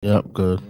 Yep, good.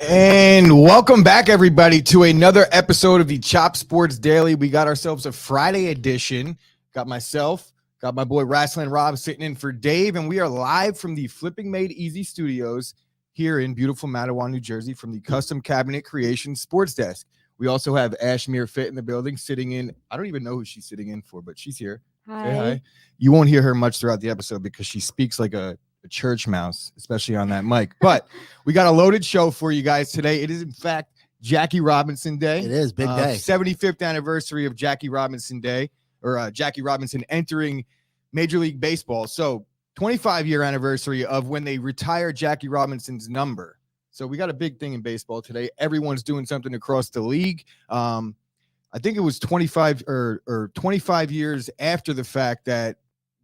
And welcome back, everybody, to another episode of the Chop Sports Daily. We got ourselves a Friday edition. Got myself, got my boy Rasslin Rob sitting in for Dave, and we are live from the Flipping Made Easy Studios here in beautiful Matawan, New Jersey, from the Custom Cabinet Creation Sports Desk. We also have Ashmere Fit in the building, sitting in. I don't even know who she's sitting in for, but she's here. Hi. Say hi. You won't hear her much throughout the episode because she speaks like a church mouse, especially on that mic. But we got a loaded show for you guys today. It is, in fact, Jackie Robinson Day. It is big day. 75th anniversary of Jackie Robinson Day, or Jackie Robinson entering Major League Baseball. So 25-year anniversary of when they retired Jackie Robinson's number. So we got a big thing in baseball today. Everyone's doing something across the league. I think it was 25 or 25 years after the fact that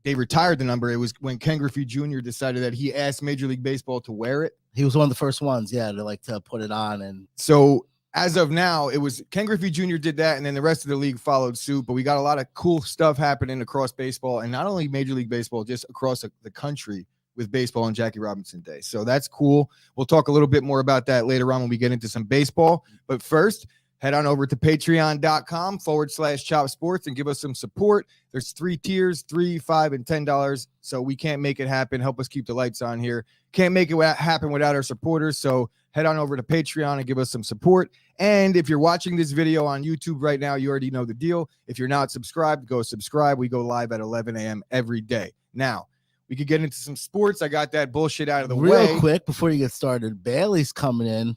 they retired the number. It was when Ken Griffey Jr. decided that he asked Major League Baseball to wear it. He was one of the first ones, to put it on. And so as of now, it was Ken Griffey Jr. did that, and then the rest of the league followed suit. But we got a lot of cool stuff happening across baseball, and not only Major League Baseball, just across the country with baseball on Jackie Robinson Day. So that's cool. We'll talk a little bit more about that later on when we get into some baseball. But first, head on over to patreon.com/Chop Sports and give us some support. There's 3 tiers, $3, $5, and $10. So we can't make it happen. Help us keep the lights on here. Can't make it happen without our supporters. So head on over to Patreon and give us some support. And if you're watching this video on YouTube right now, you already know the deal. If you're not subscribed, go subscribe. We go live at 11 a.m. every day. Now, we could get into some sports. I got that bullshit out of the way. Real quick, before you get started, Bailey's coming in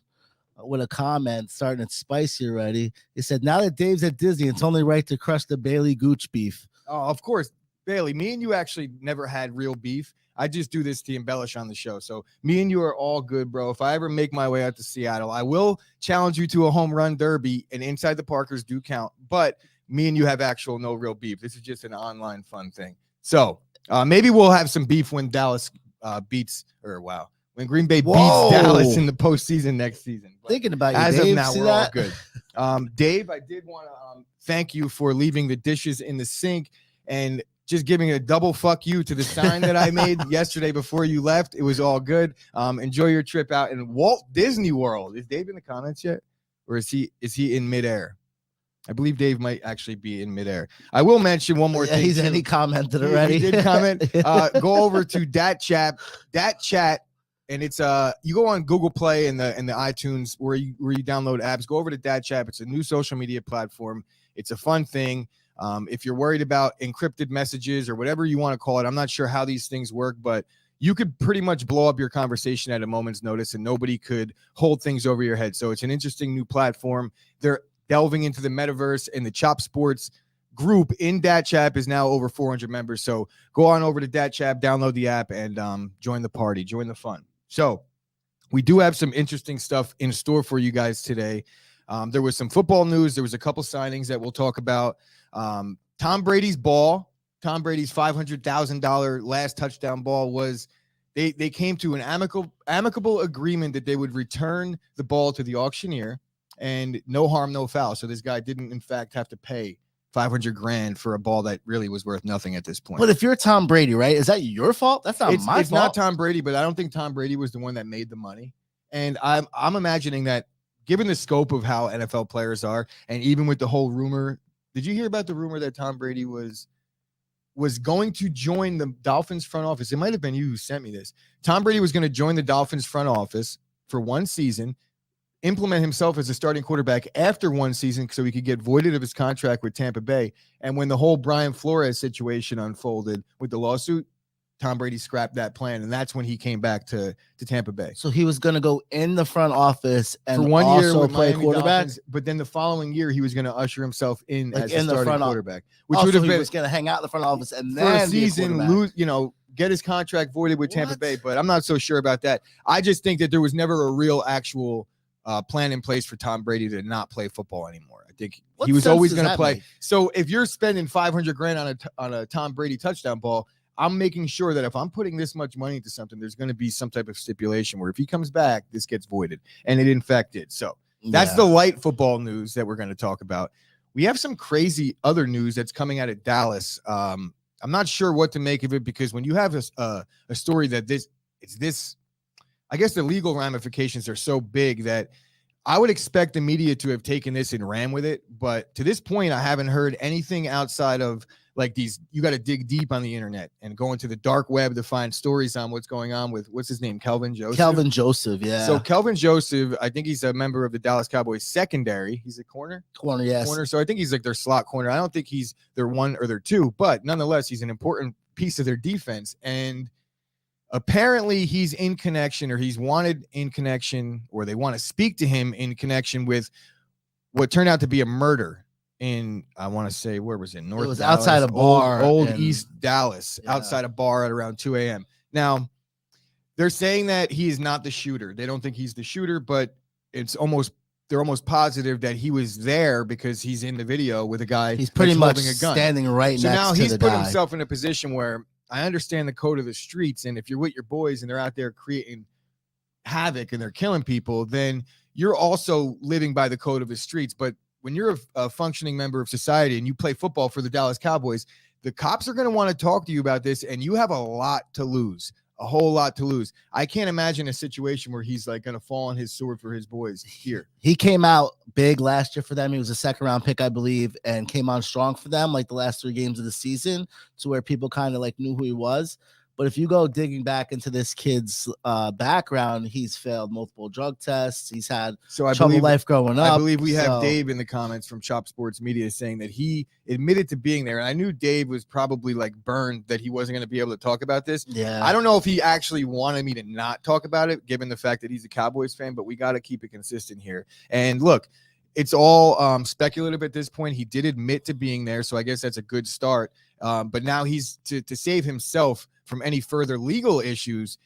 with a comment starting it spicy already. He said, now that Dave's at Disney, it's only right to crush the Bailey Gooch beef. Oh, of course. Bailey, me and you actually never had real beef. I just do this to embellish on the show. So me and you are all good, bro. If I ever make my way out to Seattle, I will challenge you to a home run derby, and inside the Parkers do count. But me and you have actual no real beef. This is just an online fun thing. So maybe we'll have some beef when Dallas when Green Bay beats Dallas in the postseason next season. But thinking about you, as Dave, of now, we're that? all good. Dave, I did want to thank you for leaving the dishes in the sink and just giving a double fuck you to the sign that I made yesterday before you left. It was all good. Enjoy your trip out in Walt Disney World. Is Dave in the comments yet? Or is he in midair? I believe Dave might actually be in midair. I will mention one more thing. He commented already. He did comment. Go over to Dat Chat, and it's you go on Google Play and the iTunes where you download apps. Go over to Dat Chat. It's a new social media platform. It's a fun thing. If you're worried about encrypted messages or whatever you want to call it, I'm not sure how these things work, but you could pretty much blow up your conversation at a moment's notice and nobody could hold things over your head. So it's an interesting new platform. They're delving into the metaverse, and the Chop Sports group in Dat Chat is now over 400 members. So go on over to Dat Chat, download the app, and join the party, join the fun. So we do have some interesting stuff in store for you guys today. There was some football news. There was a couple signings that we'll talk about. Tom Brady's ball, Tom Brady's $500,000 last touchdown ball was they came to an amicable agreement that they would return the ball to the auctioneer and no harm, no foul. So this guy didn't, in fact, have to pay $500,000 for a ball that really was worth nothing at this point. But if you're Tom Brady, right, is that your fault? That's not my fault. It's not Tom Brady, but I don't think Tom Brady was the one that made the money. And I'm imagining that given the scope of how NFL players are, and even with the whole rumor, did you hear about the rumor that Tom Brady was going to join the Dolphins front office? It might have been you who sent me this. Tom Brady was going to join the Dolphins front office for one season, implement himself as a starting quarterback after one season so he could get voided of his contract with Tampa Bay. And when the whole Brian Flores situation unfolded with the lawsuit, Tom Brady scrapped that plan, and that's when he came back to Tampa Bay. So he was going to go in the front office and for 1 year also play Miami quarterback. Dolphins, but then the following year he was going to usher himself in Like as in the the starting front quarterback, which Also, would have he been was going to hang out in the front office and for then a season, lose, get his contract voided with Tampa What? Bay. But I'm not so sure about that. I just think that there was never a real actual plan in place for Tom Brady to not play football anymore. I think he was always going to play. Make? So if you're spending $500,000 on a Tom Brady touchdown ball, I'm making sure that if I'm putting this much money into something, there's going to be some type of stipulation where if he comes back, this gets voided. And it in fact did. So that's the light football news that we're going to talk about. We have some crazy other news that's coming out of Dallas. I'm not sure what to make of it, because when you have a story that this, I guess the legal ramifications are so big that I would expect the media to have taken this and ran with it. But to this point, I haven't heard anything outside of like these. You got to dig deep on the internet and go into the dark web to find stories on what's going on with, what's his name? Kelvin Joseph. Kelvin Joseph. Yeah. So Kelvin Joseph, I think he's a member of the Dallas Cowboys secondary. He's a corner. Yes. Corner. So I think he's like their slot corner. I don't think he's their one or their two, but nonetheless, he's an important piece of their defense. And apparently he's in connection, or he's wanted in connection, or they want to speak to him in connection with what turned out to be a murder in, I want to say, where was it? North. It was Dallas, outside a bar, old East Dallas, outside a bar at around 2 a.m. Now, they're saying that he is not the shooter. They don't think he's the shooter, but they're almost positive that he was there because he's in the video with a guy. He's pretty much holding a gun, standing right next to the guy. So now he's put himself in a position where, I understand the code of the streets, and if you're with your boys and they're out there creating havoc and they're killing people, then you're also living by the code of the streets. But when you're a functioning member of society and you play football for the Dallas Cowboys, the cops are going to want to talk to you about this, and you have a lot to lose. A whole lot to lose. I can't imagine a situation where he's like going to fall on his sword for his boys here. He came out big last year for them. He was a second-round pick, I believe, and came on strong for them like the last 3 games of the season, to where people kind of like knew who he was. But if you go digging back into this kid's background, he's failed multiple drug tests. He's had trouble life growing up. I believe we have Dave in the comments from Chop Sports Media saying that he admitted to being there. And I knew Dave was probably like burned that he wasn't going to be able to talk about this. Yeah. I don't know if he actually wanted me to not talk about it, given the fact that he's a Cowboys fan, but we got to keep it consistent here. And look, it's all speculative at this point. He did admit to being there, so I guess that's a good start. But now he's to save himself from any further legal issues.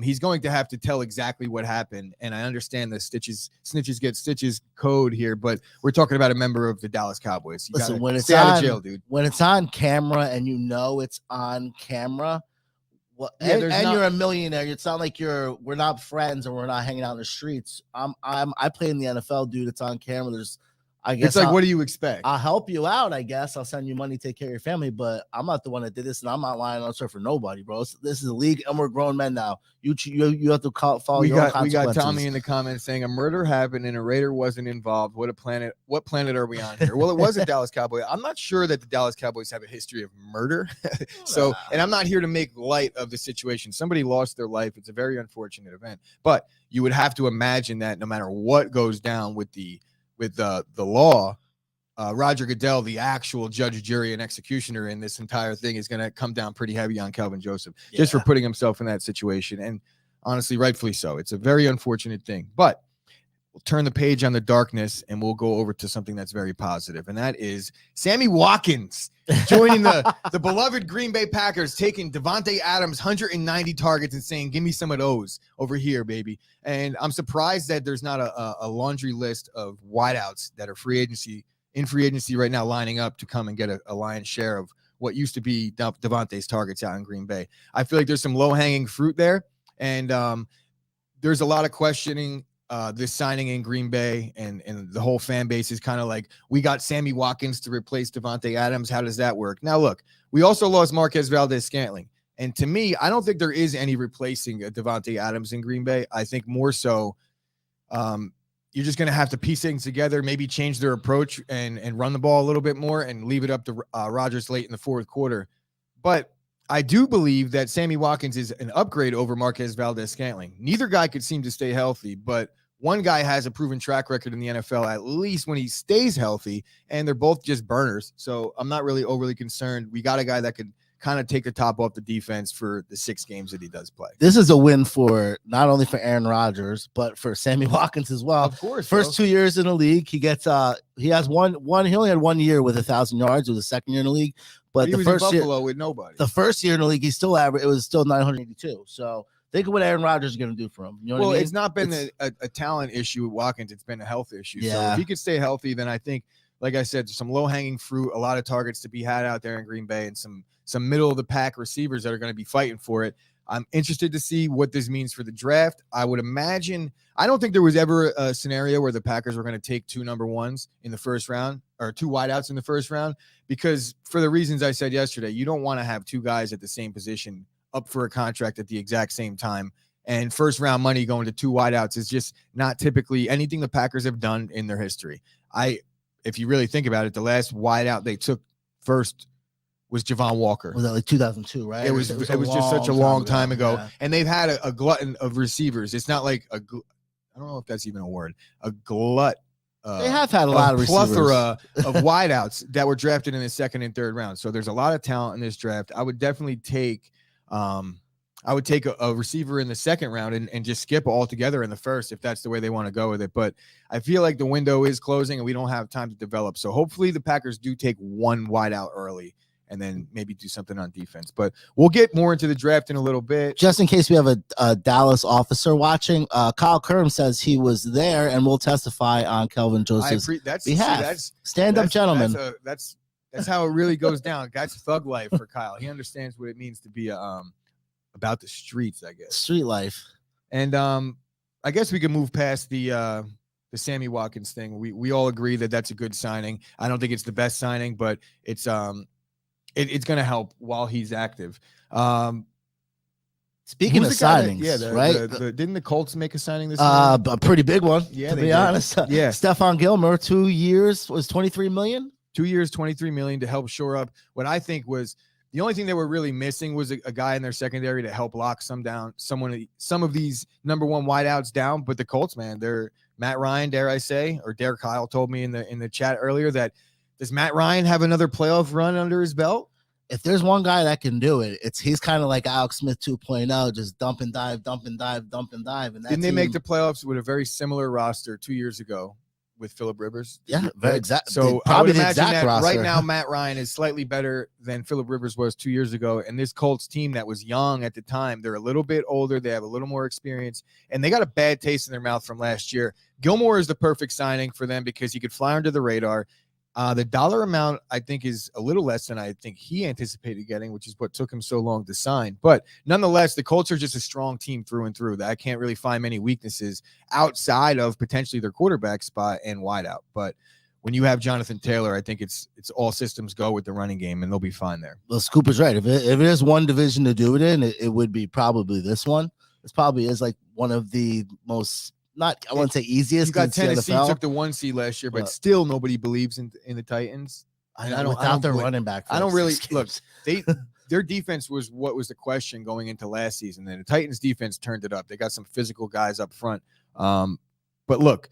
He's going to have to tell exactly what happened. And I understand the snitches get stitches code here, but we're talking about a member of the Dallas Cowboys. Listen, when it's stay out of jail, dude. When it's on camera and you know it's on camera, well, and you're a millionaire. It's not like we're not friends and we're not hanging out in the streets. I play in the NFL, dude. It's on camera. I guess it's like, what do you expect? I'll help you out. I guess I'll send you money, take care of your family, but I'm not the one that did this, and I'm not lying on sir for nobody, bro. This is a league, and we're grown men now. You have to follow your own consequences. We got Tommy in the comments saying a murder happened and a Raider wasn't involved. What planet are we on here? Well, it was a Dallas Cowboy. I'm not sure that the Dallas Cowboys have a history of murder. So, and I'm not here to make light of the situation. Somebody lost their life. It's a very unfortunate event, but you would have to imagine that no matter what goes down with the law, Roger Goodell, the actual judge, jury, and executioner in this entire thing, is going to come down pretty heavy on Kelvin Joseph just for putting himself in that situation. And honestly, rightfully so. It's a very unfortunate thing, but we'll turn the page on the darkness and we'll go over to something that's very positive. And that is Sammy Watkins joining the beloved Green Bay Packers, taking Davante Adams' 190 targets and saying, give me some of those over here, baby. And I'm surprised that there's not a laundry list of wideouts that are in free agency right now, lining up to come and get a lion's share of what used to be Davante's targets out in Green Bay. I feel like there's some low-hanging fruit there, and there's a lot of questioning this signing in Green Bay, and the whole fan base is kind of like, we got Sammy Watkins to replace Davante Adams. How does that work? Now, look, we also lost Marquez Valdez-Scantling, and to me, I don't think there is any replacing Davante Adams in Green Bay. I think more so you're just going to have to piece things together, maybe change their approach and run the ball a little bit more and leave it up to Rodgers late in the fourth quarter. But I do believe that Sammy Watkins is an upgrade over Marquez Valdez-Scantling. Neither guy could seem to stay healthy, but one guy has a proven track record in the NFL, at least when he stays healthy, and they're both just burners. So I'm not really overly concerned. We got a guy that could kind of take the top off the defense for the 6 games that he does play. This is a win for not only for Aaron Rodgers, but for Sammy Watkins as well. Of course. First 2 years in the league, he only had 1 year with 1,000 yards. It was the second year in the league. But he was in Buffalo with nobody. The first year in the league, it was still 982. So think of what Aaron Rodgers is going to do for him. You know what I mean? It's not been a talent issue with Watkins. It's been a health issue. Yeah. So if he could stay healthy, then I think like I said, some low-hanging fruit, a lot of targets to be had out there in Green Bay, and some middle-of-the-pack receivers that are going to be fighting for it. I'm interested to see what this means for the draft. I would imagine – I don't think there was ever a scenario where the Packers were going to take 2 number ones in the first round or 2 wideouts in the first round, because for the reasons I said yesterday, you don't want to have 2 guys at the same position up for a contract at the exact same time. And first-round money going to 2 wideouts is just not typically anything the Packers have done in their history. If you really think about it, the last wideout they took first was Javon Walker. Was that like 2002, right? It was just such a long time ago. Yeah. And they've had a glutton of receivers. It's not like I don't know if that's even a word. A glut. They have had a lot of plethora of wideouts that were drafted in the 2nd and 3rd round. So there's a lot of talent in this draft. I would definitely take a receiver in the 2nd round and just skip altogether in the 1st if that's the way they want to go with it. But I feel like the window is closing and we don't have time to develop. So hopefully the Packers do take 1 wideout early and then maybe do something on defense. But we'll get more into the draft in a little bit. Just in case we have a Dallas officer watching, Kyle Kerm says he was there and will testify on Kelvin Joseph's behalf. Stand-up gentleman. That's how it really goes down. That's thug life for Kyle. He understands what it means to be about the streets, I guess. Street life. And I guess we can move past the Sammy Watkins thing. We all agree that that's a good signing. I don't think it's the best signing, but it's going to help while he's active. Speaking of signings, didn't the Colts make a signing this year? A pretty big one, yeah, to be honest. Yeah. Stephon Gilmore, 2 years, was $23 million? 2 years, $23 million to help shore up what I think was the only thing they were really missing was a guy in their secondary to help lock some of these number 1 wideouts down. But the Colts, man, they're Matt Ryan, dare I say, or Derek Kyle told me in the chat earlier that does Matt Ryan have another playoff run under his belt? If there's one guy that can do it, he's kind of like Alex Smith 2.0, just dump and dive, dump and dive, dump and dive. And didn't they make the playoffs with a very similar roster 2 years ago with Phillip Rivers? Yeah, very exact. So probably the exact roster. Right now, Matt Ryan is slightly better than Phillip Rivers was 2 years ago. And this Colts team that was young at the time, they're a little bit older. They have a little more experience, and they got a bad taste in their mouth from last year. Gilmore is the perfect signing for them because he could fly under the radar. The dollar amount, I think, is a little less than I think he anticipated getting, which is what took him so long to sign. But nonetheless, the Colts are just a strong team through and through. I can't really find many weaknesses outside of potentially their quarterback spot and wideout. But when you have Jonathan Taylor, I think it's all systems go with the running game, and they'll be fine there. Well, Scoop is right. If it is one division to do it in, it would be probably this one. This probably is like one of the most – I wouldn't say easiest. You got Tennessee took the 1 seed last year, but still nobody believes in the Titans. I don't without their running back. I don't really look. Their defense was what was the question going into last season. Then the Titans defense turned it up. They got some physical guys up front. But look,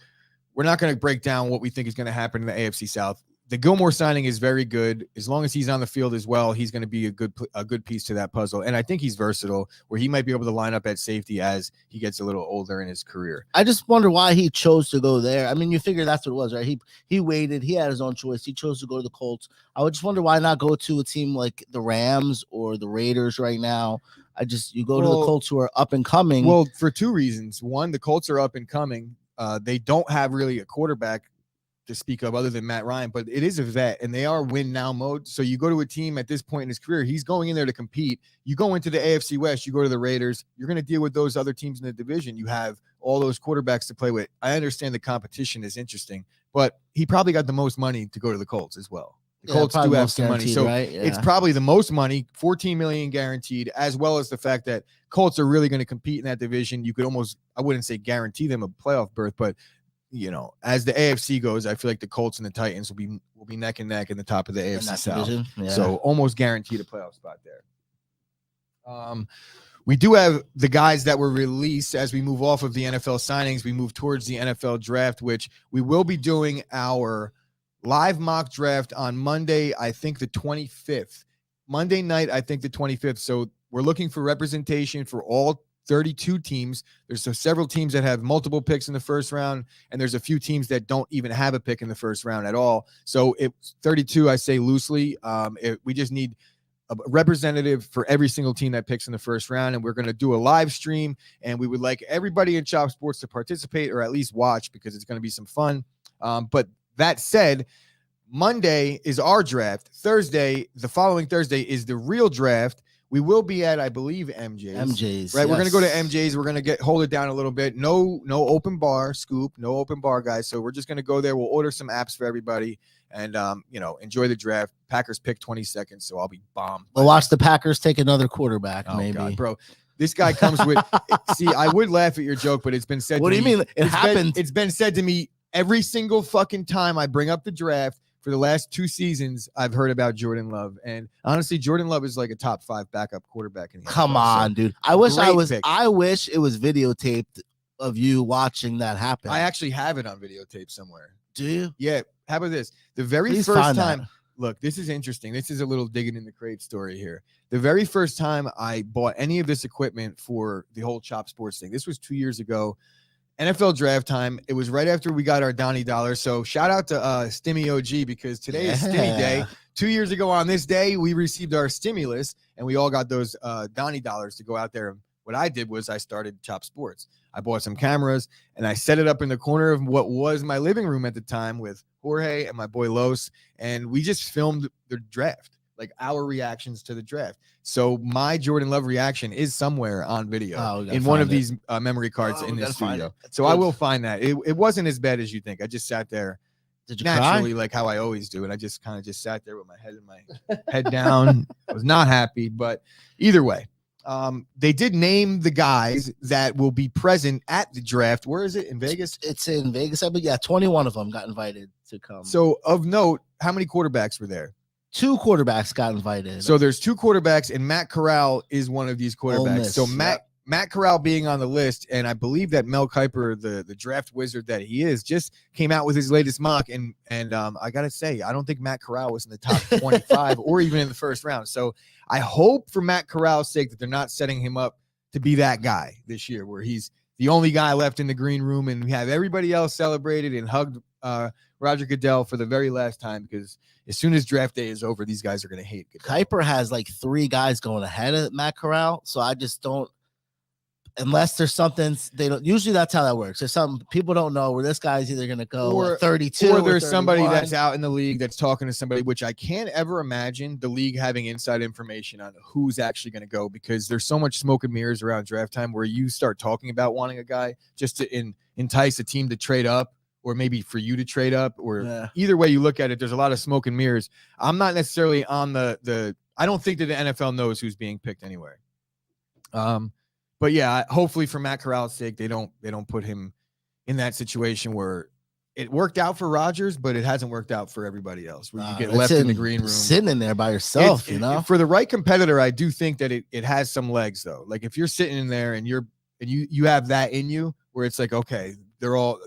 we're not going to break down what we think is going to happen in the AFC South. The Gilmore signing is very good. As long as he's on the field as well, he's going to be a good piece to that puzzle. And I think he's versatile, where he might be able to line up at safety as he gets a little older in his career. I just wonder why he chose to go there. I mean, you figure that's what it was, right? He waited. He had his own choice. He chose to go to the Colts. I would just wonder why not go to a team like the Rams or the Raiders right now. You go to the Colts, who are up and coming. Well, for 2 reasons. One, the Colts are up and coming. They don't have really a quarterback to speak of other than Matt Ryan, but it is a vet and they are win now mode. So you go to a team at this point in his career, he's going in there to compete. You go into the AFC West, you go to the Raiders, you're going to deal with those other teams in the division. You have all those quarterbacks to play with. I understand the competition is interesting, but he probably got the most money to go to the Colts as well. The Colts do have some money. So right? It's probably the most money, $14 million guaranteed, as well as the fact that Colts are really going to compete in that division. You could almost, I wouldn't say guarantee them a playoff berth, but as the AFC goes, I feel like the Colts and the Titans will be neck and neck in the top of the AFC South. Yeah. So almost guaranteed a playoff spot there. We do have the guys that were released as we move off of the NFL signings. We move towards the NFL draft, which we will be doing our live mock draft on Monday, I think the 25th. Monday night, I think the 25th. So we're looking for representation for all 32 teams. There's several teams that have multiple picks in the first round, and there's a few teams that don't even have a pick in the first round at all. So it's 32, I say loosely. We just need a representative for every single team that picks in the first round, and we're going to do a live stream, and we would like everybody in Chop Sports to participate or at least watch because it's going to be some fun. But that said, Monday is our draft. Thursday, the following Thursday, is the real draft. We will be at, I believe, MJ's. Right, yes. we're gonna go to MJ's. We're gonna hold it down a little bit. No open bar, Scoop. No open bar, guys. So we're just gonna go there. We'll order some apps for everybody, and enjoy the draft. Packers pick 22nd, so I'll be bombed. We'll watch the Packers take another quarterback. Oh, maybe, God, bro. This guy comes with. See, I would laugh at your joke, but it's been said. What do you mean? It happened. It's been said to me every single fucking time I bring up the draft. For the last 2 seasons, I've heard about Jordan Love, and honestly, Jordan Love is like a top 5 backup quarterback in the NFL. Come on, so, dude. I wish pick. I wish it was videotaped of you watching that happen. I actually have it on videotape somewhere. Do you? Yeah. How about this? The very Please first time. that. Look, this is interesting. This is a little digging in the crate story here. The very first time I bought any of this equipment for the whole Chop Sports thing, this was 2 years ago. NFL draft time. It was right after we got our Donnie dollar. So shout out to Stimmy OG, because today is Stimmy Day. 2 years ago on this day, we received our stimulus, and we all got those Donnie dollars to go out there. What I did was I started Chop Sports. I bought some cameras, and I set it up in the corner of what was my living room at the time with Jorge and my boy Los, and we just filmed the draft, like our reactions to the draft. So my Jordan Love reaction is somewhere on video in one of these memory cards in this studio. So I will find that. It wasn't as bad as you think. I just sat there. Did you naturally cry? Like how I always do, and I just kind of just sat there with my head down. I was not happy, but either way, they did name the guys that will be present at the draft. Where is it? In Vegas? It's in Vegas. But yeah, 21 of them got invited to come. So of note, how many quarterbacks were there? 2 quarterbacks got invited. So there's 2 quarterbacks, and Matt Corral is one of these quarterbacks. Miss, so Matt Corral being on the list, and I believe that Mel Kiper, the draft wizard that he is, just came out with his latest mock, and I gotta say, I don't think Matt Corral was in the top 25 or even in the first round. So I hope for Matt Corral's sake that they're not setting him up to be that guy this year, where he's the only guy left in the green room, and we have everybody else celebrated and hugged Roger Goodell for the very last time, because as soon as draft day is over, these guys are going to hate Goodell. Kiper has like 3 guys going ahead of Matt Corral, so I just don't. Unless there's something they don't. Usually that's how that works. There's some people don't know where this guy's either going to go 32, or there's somebody 31. that's out in the league that's talking to somebody, which I can't ever imagine the league having inside information on who's actually going to go, because there's so much smoke and mirrors around draft time where you start talking about wanting a guy just to entice a team to trade up, or maybe for you to trade up, or either way you look at it, there's a lot of smoke and mirrors. I'm not necessarily on the I don't think that the NFL knows who's being picked anyway. But yeah, hopefully for Matt Corral's sake, they don't put him in that situation where it worked out for Rodgers, but it hasn't worked out for everybody else, where you get left in the green room. Sitting in there by yourself, For the right competitor, I do think that it has some legs, though. Like if you're sitting in there and you have that in you, where it's like, okay,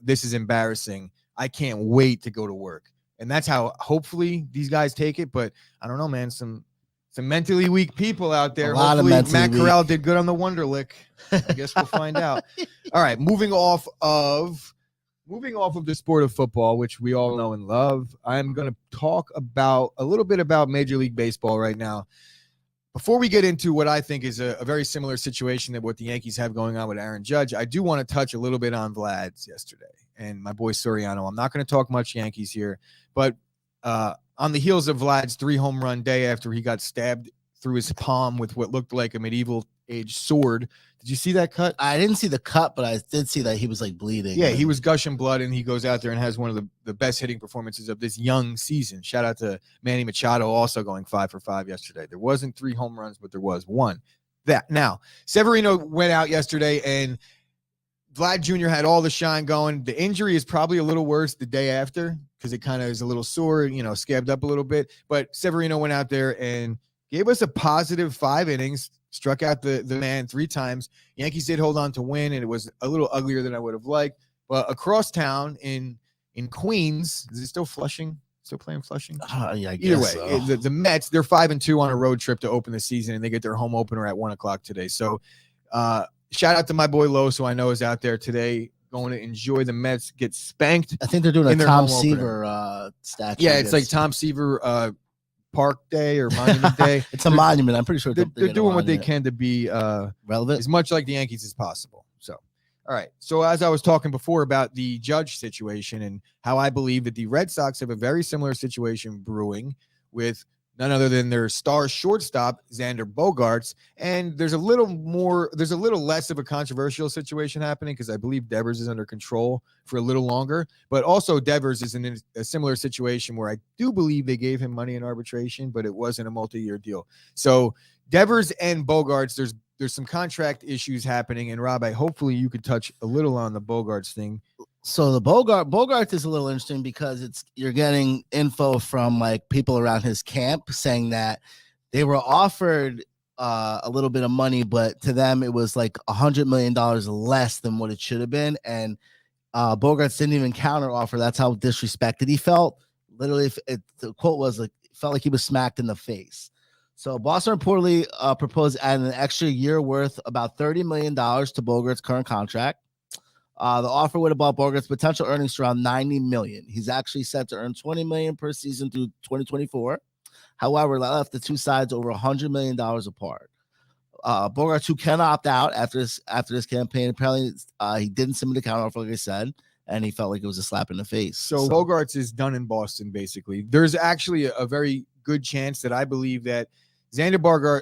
this is embarrassing. I can't wait to go to work. And that's how hopefully these guys take it. But I don't know, man, some mentally weak people out there. Hopefully Matt Corral did good on the Wonderlick. I guess we'll find out. All right, moving off of the sport of football, which we all know and love, I'm going to talk a little bit about Major League Baseball right now. Before we get into what I think is a very similar situation that what the Yankees have going on with Aaron Judge, I do want to touch a little bit on Vlad's yesterday and my boy Soriano. I'm not going to talk much Yankees here, but on the heels of Vlad's 3 home run day after he got stabbed through his palm with what looked like a medieval age sword. Did you see that cut? I didn't see the cut, but I did see that he was like bleeding. Yeah, he was gushing blood, and he goes out there and has one of the best hitting performances of this young season. Shout out to Manny Machado, also going 5 for 5 yesterday. There wasn't 3 home runs, but there was 1. Now, Severino went out yesterday, and Vlad Jr. had all the shine going. The injury is probably a little worse the day after, because it kind of is a little sore, scabbed up a little bit. But Severino went out there and gave us a positive 5 innings, struck out the man 3 times. Yankees did hold on to win, and it was a little uglier than I would have liked. But across town in Queens, is it still Flushing? Still playing Flushing? Yeah, I guess either way, so. the Mets, they're 5-2 on a road trip to open the season, and they get their home opener at 1:00 today. So shout out to my boy Los, who I know is out there today, going to enjoy the Mets get spanked. I think they're doing a Tom Seaver statue. Yeah, it's like Tom Seaver Park Day or Monument Day. It's a monument. I'm pretty sure they're doing what they can to be relevant, as much like the Yankees as possible. So All right. So as I was talking before about the Judge situation and how I believe that the Red Sox have a very similar situation brewing with none other than their star shortstop, Xander Bogaerts. And there's a little less of a controversial situation happening because I believe Devers is under control for a little longer. But also Devers is in a similar situation where I do believe they gave him money in arbitration, but it wasn't a multi-year deal. So Devers and Bogaerts, there's some contract issues hopefully you could touch a little on the Bogaerts thing. So the Bogaerts is a little interesting because you're getting info from like people around his camp saying that they were offered a little bit of money, but to them it was like $100 million less than what it should have been. And Bogaerts didn't even counter offer. That's how disrespected he felt. Literally, the quote was like, felt like he was smacked in the face. So Boston reportedly proposed adding an extra year worth about $30 million to Bogaerts' current contract. The offer would have brought Bogaerts' potential earnings to around $90 million. He's actually set to earn $20 million per season through 2024. However, that left the two sides over $100 million apart. Bogaerts, who can opt out after this campaign, apparently he didn't submit a counteroffer, like I said, and he felt like it was a slap in the face. So Bogaerts is done in Boston, basically. There's actually a very good chance that I believe that Xander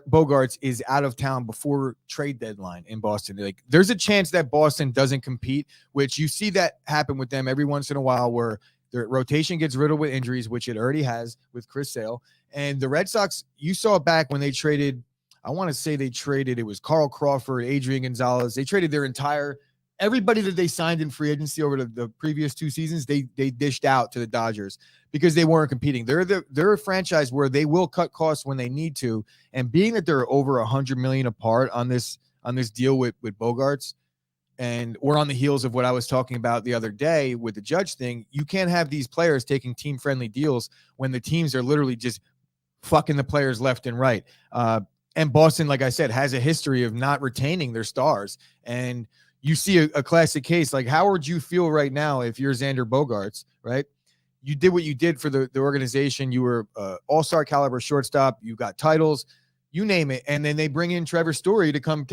Bogaerts is out of town before trade deadline in Boston. Like, there's a chance that Boston doesn't compete, which you see that happen with them every once in a while, where their rotation gets riddled with injuries, which it already has with Chris Sale. And the Red Sox, you saw it back when they traded. I want to say it was Carl Crawford, Adrian Gonzalez. They traded their entire everybody that they signed in free agency over the previous two seasons. They dished out to the Dodgers because they weren't competing. They're a franchise where they will cut costs when they need to. And being that they're over $100 million apart on this deal with Bogaerts, and we're on the heels of what I was talking about the other day with the Judge thing, you can't have these players taking team-friendly deals when the teams are literally just fucking the players left and right. And Boston, like I said, has a history of not retaining their stars. And you see a classic case. Like, how would you feel right now if you're Xander Bogaerts, right? You did what you did for the organization. You were all-star caliber shortstop. You got titles, you name it. And then they bring in Trevor Story to come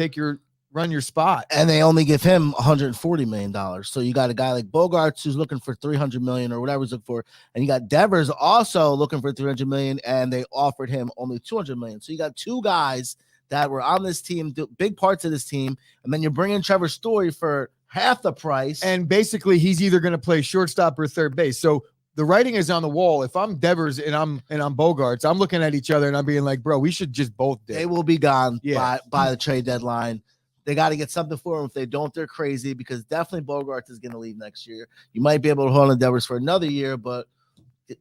run your spot. And they only give him $140 million. So you got a guy like Bogaerts who's looking for $300 million or whatever he's looking for. And you got Devers also looking for $300 million, and they offered him only $200 million. So you got two guys that were on this team, big parts of this team. And then you're bringing Trevor Story for half the price. And basically he's either going to play shortstop or third base. So the writing is on the wall. If I'm Devers and I'm Bogaerts, I'm looking at each other and I'm being like, bro, we should just both dip. They will be gone by the trade deadline. They got to get something for him. If they don't, they're crazy, because definitely Bogaerts is going to leave next year. You might be able to hold on Devers for another year, but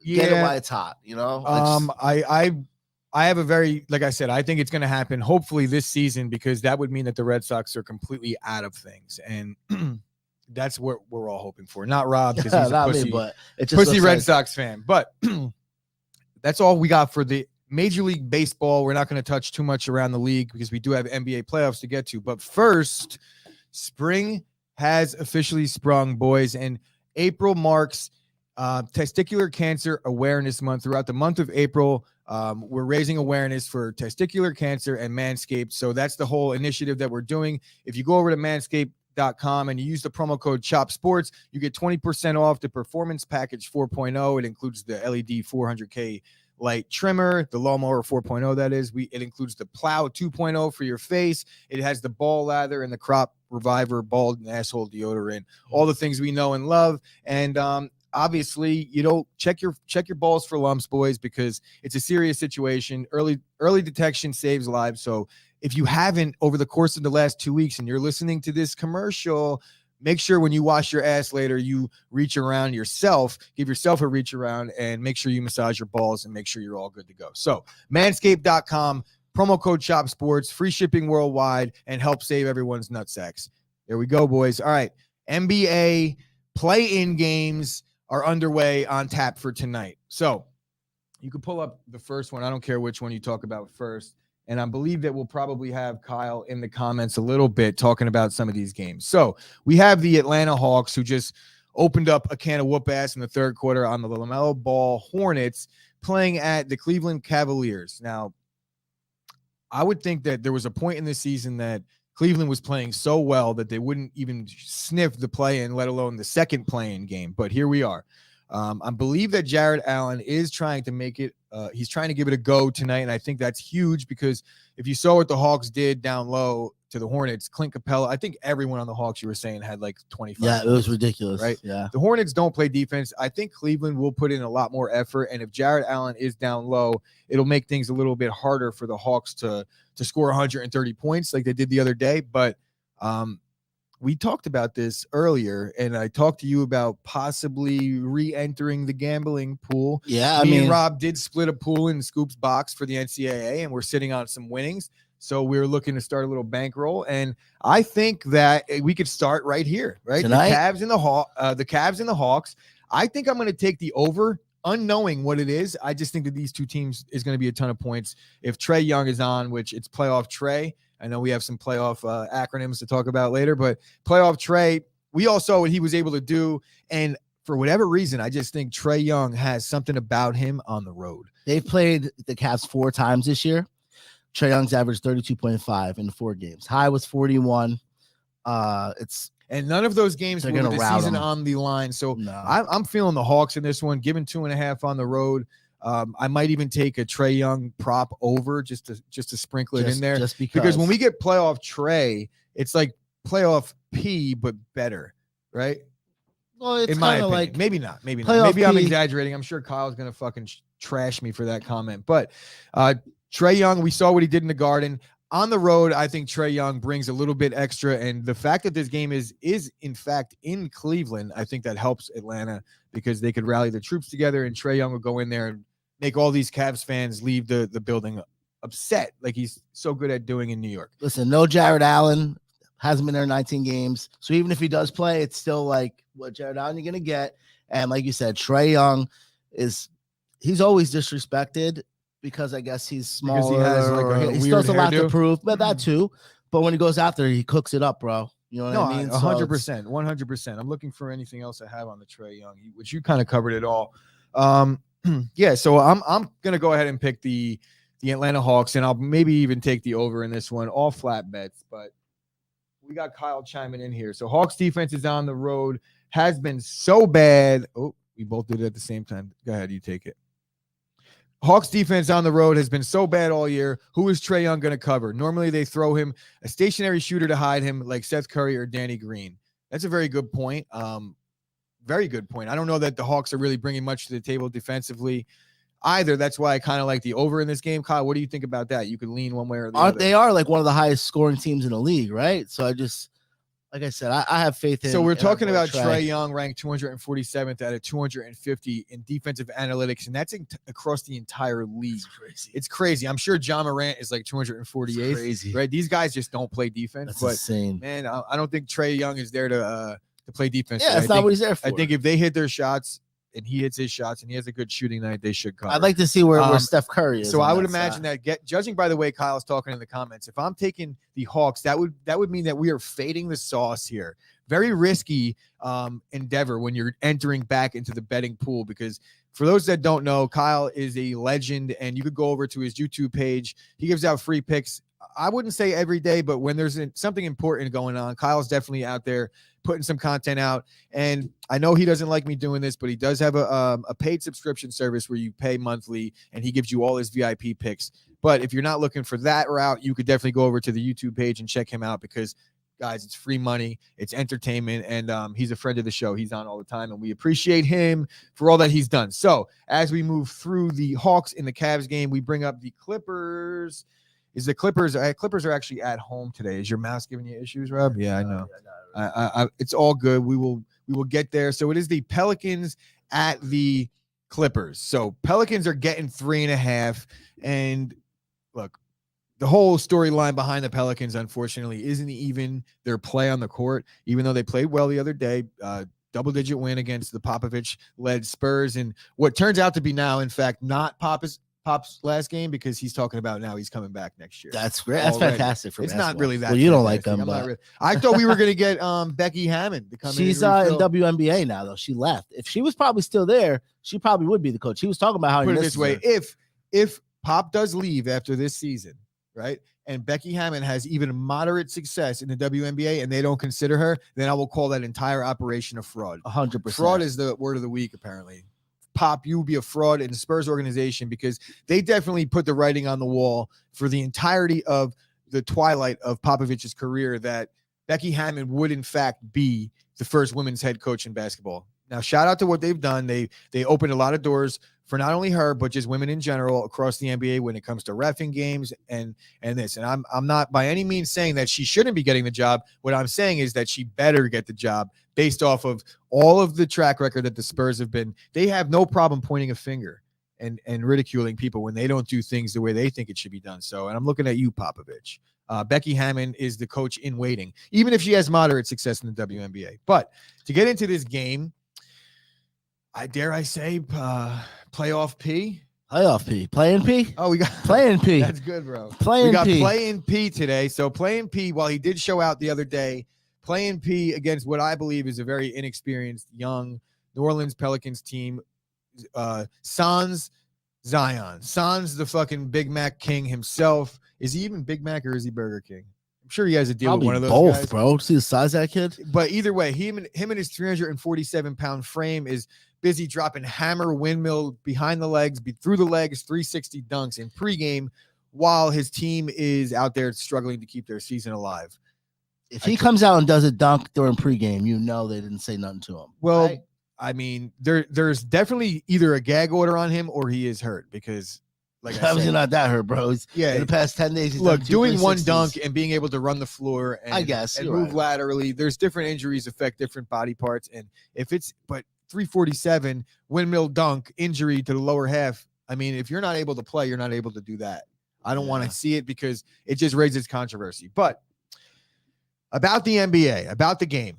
get it while it's hot, you know? I have a very, like I said, I think it's going to happen hopefully this season, because that would mean that the Red Sox are completely out of things. And that's what we're all hoping for. Not Rob, because he's a pussy, but it just pussy Red Sox fan. But that's all we got for the Major League Baseball. We're not going to touch too much around the league because we do have NBA playoffs to get to. But first, spring has officially sprung, boys, and April marks Testicular Cancer Awareness Month. Throughout the month of April, we're raising awareness for testicular cancer and Manscaped. So that's the whole initiative that we're doing. If you go over to manscaped.com and you use the promo code CHOPSPORTS, you get 20% off the Performance Package 4.0. It includes the LED 400K light trimmer, the lawnmower 4.0, that is. It includes the plow 2.0 for your face. It has the ball lather and the crop reviver bald and asshole deodorant, all the things we know and love. And obviously, check your balls for lumps, boys, because it's a serious situation. Early detection saves lives. So if you haven't over the course of the last 2 weeks and you're listening to this commercial, make sure when you wash your ass later, you reach around yourself, give yourself a reach around, and make sure you massage your balls and make sure you're all good to go. So manscaped.com, promo code CHOPSPORTS, free shipping worldwide, and help save everyone's nutsacks. There we go, boys. All right. NBA play-in games are underway on tap for tonight. So you can pull up the first one. I don't care which one you talk about first. And I believe that we'll probably have Kyle in the comments a little bit talking about some of these games. So we have the Atlanta Hawks, who just opened up a can of whoop ass in the third quarter on the LaMelo Ball Hornets, playing at the Cleveland Cavaliers. Now, I would think that there was a point in the season that Cleveland was playing so well that they wouldn't even sniff the play-in, let alone the second play-in game. But here we are. I believe that Jared Allen is trying to make it. He's trying to give it a go tonight, and I think that's huge because if you saw what the Hawks did down low to the Hornets, Clint Capella, I think everyone on the Hawks, you were saying, had like 25. Yeah, it was ridiculous. Right? Yeah. The Hornets don't play defense. I think Cleveland will put in a lot more effort, and if Jared Allen is down low, it'll make things a little bit harder for the Hawks to score 130 points like they did the other day. But we talked about this earlier, and I talked to you about possibly re-entering the gambling pool. Yeah, Me and Rob did split a pool in Scoop's box for the NCAA, and we're sitting on some winnings. So we're looking to start a little bankroll, and I think that we could start right here, right? Tonight? The Cavs and the Hawks. I think I'm going to take the over, unknowing what it is. I just think that these two teams is going to be a ton of points. If Trae Young is on, which it's playoff Trae. I know we have some playoff acronyms to talk about later, but playoff Trae, we all saw what he was able to do. And for whatever reason, I just think Trae Young has something about him on the road. They've played the Cavs 4 times this year. Trae Young's averaged 32.5 in 4 games. High was 41. And none of those games were the season on the line. So no. I'm feeling the Hawks in this one, given 2.5 on the road. I might even take a Trae Young prop over just to sprinkle it in there. Just because when we get playoff Trae, it's like playoff P, but better, right? Well, it's in my kind of opinion. like maybe not. Maybe P. I'm exaggerating. I'm sure Kyle's gonna fucking trash me for that comment. But Trae Young, we saw what he did in the Garden. On the road, I think Trae Young brings a little bit extra, and the fact that this game is in fact in Cleveland, I think that helps Atlanta because they could rally the troops together, and Trae Young will go in there and make all these Cavs fans leave the building upset like he's so good at doing in New York. Listen, no Jared Allen, hasn't been there 19 games. So even if he does play, it's still like what Jared Allen you're going to get. And like you said, Trae Young he's always disrespected because I guess he's smaller. Because he has like a he weird still has a lot to hairdo. prove, but that too. But when he goes out there, he cooks it up, bro. You know what I mean? 100%, 100%. I'm looking for anything else I have on the Trae Young, which you kind of covered it all. Yeah, so I'm gonna go ahead and pick the Atlanta Hawks, and I'll maybe even take the over in this one, all flat bets. But we got Kyle chiming in here. So Hawks defense is on the road, has been so bad. Oh, we both did it at the same time. Go ahead, you take it. Hawks defense on the road has been so bad all year. Who is Trae Young going to cover? Normally they throw him a stationary shooter to hide him like Seth Curry or Danny Green. That's a very good point. Very good point. I don't know that the Hawks are really bringing much to the table defensively either. That's why I kind of like the over in this game. Kyle, what do you think about that? You can lean one way or the other. They are like one of the highest scoring teams in the league, right? So I just, like I said, I have faith in. So we're talking about Trae Young ranked 247th out of 250 in defensive analytics, and that's across the entire league. It's crazy. I'm sure John Morant is like 248th. Crazy, right? These guys just don't play defense. That's insane, man. I don't think Trae Young is there to play defense. Yeah, that's not what he's there for. I think if they hit their shots and he hits his shots and he has a good shooting night, they should cover. I'd like to see where Steph Curry is. So I would imagine that judging by the way Kyle's talking in the comments, if I'm taking the Hawks, that would mean that we are fading the sauce here. Very risky endeavor when you're entering back into the betting pool, because for those that don't know, Kyle is a legend, and you could go over to his YouTube page. He gives out free picks. I wouldn't say every day, but when there's something important going on, Kyle's definitely out there putting some content out. And I know he doesn't like me doing this, but he does have a paid subscription service where you pay monthly and he gives you all his VIP picks. But if you're not looking for that route, you could definitely go over to the YouTube page and check him out, because guys, it's free money, it's entertainment, and he's a friend of the show. He's on all the time, and we appreciate him for all that he's done. So as we move through the Hawks in the Cavs game, we bring up the Clippers. Clippers are actually at home today. Is your mouse giving you issues, Rob? Yeah, I know. It's all good. We will get there. So it is the Pelicans at the Clippers. So Pelicans are getting 3.5. And look, the whole storyline behind the Pelicans, unfortunately, isn't even their play on the court, even though they played well the other day. Double-digit win against the Popovich-led Spurs. And what turns out to be now, in fact, not Pop's last game, because he's talking about now he's coming back next year. That's great. That's fantastic for It's basketball. not really that. Well, you don't like them, but really, I thought we were going to get Becky Hammond to come in. She's in WNBA now, though. She left. If she was probably still there, she probably would be the coach. He was talking about how put it this way: if Pop does leave after this season, right, and Becky Hammon has even moderate success in the WNBA and they don't consider her, then I will call that entire operation a fraud. 100%. Fraud is the word of the week, apparently. Pop, you will be a fraud in the Spurs organization because they definitely put the writing on the wall for the entirety of the twilight of Popovich's career that Becky Hammon would, in fact, be the first women's head coach in basketball. Now, shout out to what they've done. They opened a lot of doors for not only her, but just women in general across the NBA when it comes to reffing games and this. And I'm not by any means saying that she shouldn't be getting the job. What I'm saying is that she better get the job based off of all of the track record that the Spurs have been. They have no problem pointing a finger and ridiculing people when they don't do things the way they think it should be done. So, and I'm looking at you, Popovich. Becky Hammon is the coach in waiting, even if she has moderate success in the WNBA. But to get into this game, I say playoff P. Playoff P. Playing P? Oh, we got playing P. That's good, bro. Playing P. Playing P today. So playing P, while he did show out the other day, playing P against what I believe is a very inexperienced young New Orleans Pelicans team. Sans Zion. Sans the fucking Big Mac King himself. Is he even Big Mac or is he Burger King? I'm sure he has a deal Probably with one of those both, guys. bro. See the size of that kid? But either way, him and his 347-pound frame is busy dropping hammer windmill behind the legs, through the legs, 360 dunks in pregame, while his team is out there struggling to keep their season alive. If he comes out and does a dunk during pregame, you know they didn't say nothing to him. Well, right? I mean, there's definitely either a gag order on him or he is hurt because, like I obviously said, not that hurt, bro. In the past 10 days, he's done doing one 360s. dunk and being able to run the floor and I guess and you're move right. laterally. There's different injuries affect different body parts, and but 347 windmill dunk injury to the lower half. I mean, if you're not able to play, you're not able to do that. I don't want to see it because it just raises controversy. But about the NBA, about the game.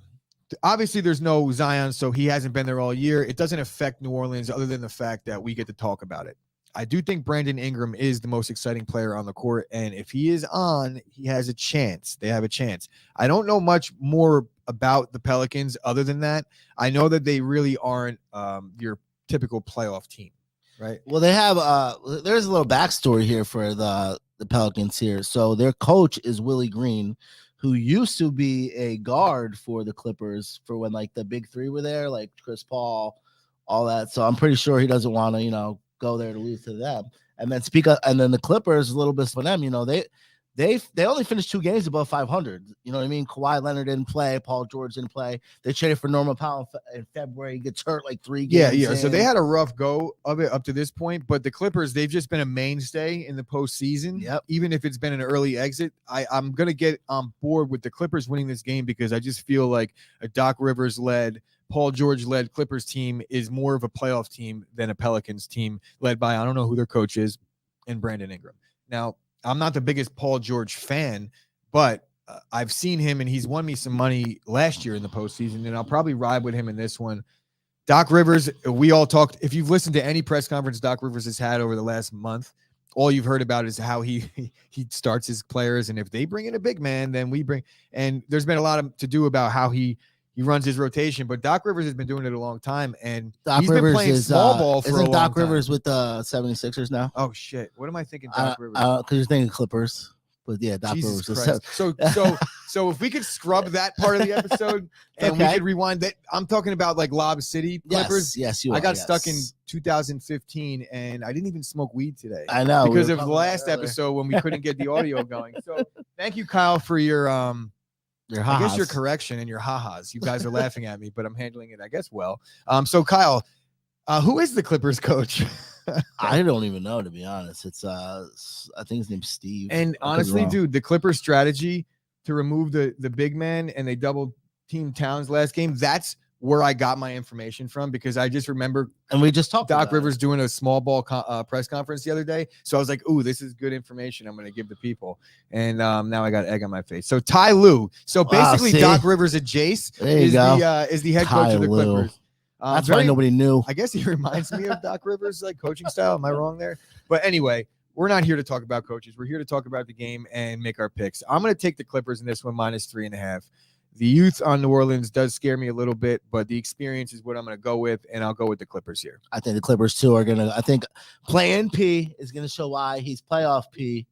Obviously, there's no Zion, so he hasn't been there all year. It doesn't affect New Orleans other than the fact that we get to talk about it. I do think Brandon Ingram is the most exciting player on the court, and if he is on, he has a chance. They have a chance. I don't know much more about the Pelicans other than that. I know that they really aren't your typical playoff team, right? Well, they have there's a little backstory here for the Pelicans here. So their coach is Willie Green, who used to be a guard for the Clippers for when like the big three were there, like Chris Paul, all that. So I'm pretty sure he doesn't want to, go there to lose to them. And then and then the Clippers, a little bit for them, they only finished 2 games above 500. You know what I mean? Kawhi Leonard didn't play. Paul George didn't play. They traded for Norman Powell in February. He gets hurt like 3 games. Yeah. So they had a rough go of it up to this point, but the Clippers, they've just been a mainstay in the postseason. Yep. Even if it's been an early exit, I'm going to get on board with the Clippers winning this game because I just feel like a Doc Rivers-led, Paul George-led Clippers team is more of a playoff team than a Pelicans team led by, I don't know who their coach is, and Brandon Ingram. Now, I'm not the biggest Paul George fan, but I've seen him and he's won me some money last year in the postseason, and I'll probably ride with him in this one. Doc Rivers, we all talked. If you've listened to any press conference Doc Rivers has had over the last month, all you've heard about is how he starts his players, and if they bring in a big man, then we bring. And there's been a lot to do about how he runs his rotation, but Doc Rivers has been doing it a long time, and Doc he's Rivers been playing small ball for a long isn't Doc time. Rivers with the 76ers now? Oh shit! What am I thinking? Doc Rivers? Because you're thinking Clippers, but yeah, Doc Jesus Rivers. Christ. So if we could scrub that part of the episode and we could rewind that, I'm talking about like Lob City Clippers. Yes, you are. I got stuck in 2015 and I didn't even smoke weed today. I know because of the last episode when we couldn't get the audio going. So thank you, Kyle, for your I guess your correction and your ha-has. You guys are laughing at me, but I'm handling it, I guess, well. So Kyle, who is the Clippers coach? I don't even know, to be honest. It's I think his name's Steve. And honestly, dude, the Clippers strategy to remove the big man and they double team Towns last game, that's where I got my information from, because I just remember, and we just talked Doc Rivers doing a small ball press conference the other day. So I was like, ooh, this is good information I'm going to give the people. And now I got egg on my face. So Ty Lue. So basically Doc Rivers at Jace is the head coach of the Clippers. That's why nobody knew. I guess he reminds me of Doc Rivers, like coaching style. Am I wrong there? But anyway, we're not here to talk about coaches. We're here to talk about the game and make our picks. I'm going to take the Clippers in this one, -3.5. The youth on New Orleans does scare me a little bit, but the experience is what I'm going to go with, and I'll go with the Clippers here. I think the Clippers, too, are going to – I think playing P is going to show why he's playoff P,